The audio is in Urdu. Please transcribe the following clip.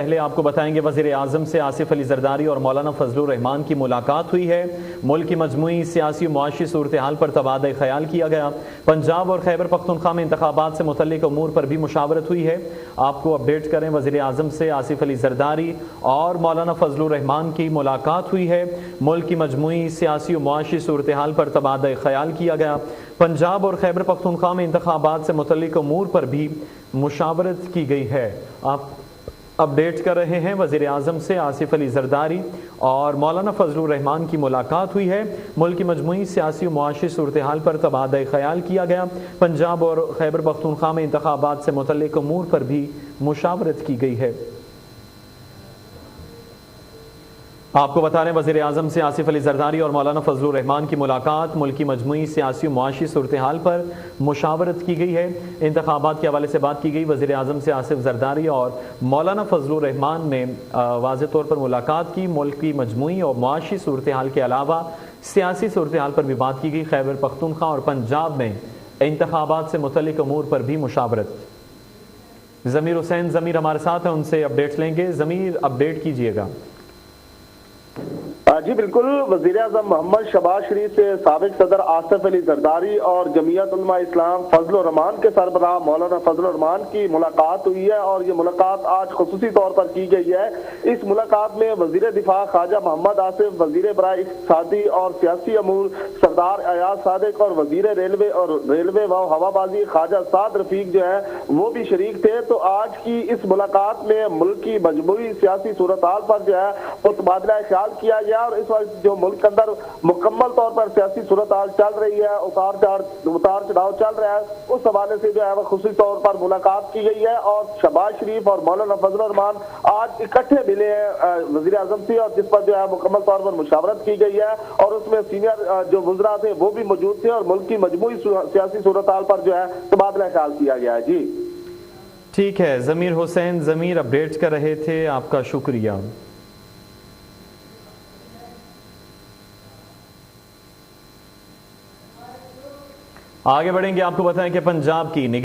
پہلے آپ کو بتائیں گے وزیر اعظم سے آصف علی زرداری اور مولانا فضل الرحمان کی ملاقات ہوئی ہے۔ ملک کی مجموعی سیاسی و معاشی صورتحال پر تبادلہ خیال کیا گیا۔ پنجاب اور خیبر پختونخوا میں انتخابات سے متعلق امور پر بھی مشاورت ہوئی ہے۔ آپ کو اپڈیٹ کریں، وزیر اعظم سے آصف علی زرداری اور مولانا فضل الرحمان کی ملاقات ہوئی ہے۔ ملک کی مجموعی سیاسی و معاشی صورتحال پر تبادلہ خیال کیا گیا۔ پنجاب اور خیبر پختونخوا میں انتخابات سے متعلق امور پر بھی مشاورت کی گئی ہے۔ آپ اپڈیٹ کر رہے ہیں، وزیر اعظم سے آصف علی زرداری اور مولانا فضل الرحمان کی ملاقات ہوئی ہے۔ ملک کی مجموعی سیاسی و معاشی صورتحال پر تبادلہ خیال کیا گیا۔ پنجاب اور خیبر پختونخوا میں انتخابات سے متعلق امور پر بھی مشاورت کی گئی ہے۔ آپ کو بتا رہے ہیں وزیر اعظم سے آصف علی زرداری اور مولانا فضل الرحمان کی ملاقات ملک کی مجموعی سیاسی و معاشی صورتحال پر مشاورت کی گئی ہے۔ انتخابات کے حوالے سے بات کی گئی۔ وزیر اعظم سے آصف زرداری اور مولانا فضل الرحمان نے واضح طور پر ملاقات کی۔ ملک کی مجموعی اور معاشی صورتحال کے علاوہ سیاسی صورتحال پر بھی بات کی گئی۔ خیبر پختونخوا اور پنجاب میں انتخابات سے متعلق امور پر بھی مشاورت۔ ضمیر حسین ضمیر ہمارے ساتھ ہیں، ان سے اپڈیٹ لیں گے۔ ضمیر، اپڈیٹ کیجئے گا۔ جی بالکل، وزیر اعظم محمد شہباز شریف سے سابق صدر آصف علی زرداری اور جمعیت علماء اسلام فضل الرحمان کے سربراہ مولانا فضل الرحمان کی ملاقات ہوئی ہے، اور یہ ملاقات آج خصوصی طور پر کی گئی ہے۔ اس ملاقات میں وزیر دفاع خواجہ محمد آصف، وزیر برائے اقتصادی اور سیاسی امور سردار ایاز صادق اور وزیر ریلوے و ہوا بازی خواجہ سعد رفیق جو ہے وہ بھی شریک تھے۔ تو آج کی اس ملاقات میں ملک کی مجموعی سیاسی صورتحال پر جو ہے وہ تبادلہ خیال کیا گیا، اور اس وقت جو ملک کے اندر مکمل طور پر سیاسی صورتحال چل رہی ہے، اتار چڑھاؤ چل رہا ہے، اس حوالے سے جو ہے وہ خصوصی طور پر ملاقات کی گئی ہے۔ اور شہباز شریف اور مولانا فضل الرحمان آج اکٹھے ملے ہیں وزیر اعظم سے، اور جس پر جو ہے مکمل طور پر مشاورت کی گئی ہے، اور اس میں سینئر جو وزراء تھے وہ بھی موجود تھے، اور ملک کی مجموعی سیاسی صورتحال پر جو ہے تبادلہ خیال کیا گیا ہے۔ جی ٹھیک ہے، ضمیر حسین ضمیر اپڈیٹ کر رہے تھے، آپ کا شکریہ۔ آگے بڑھیں گے، آپ کو بتائیں کہ پنجاب کی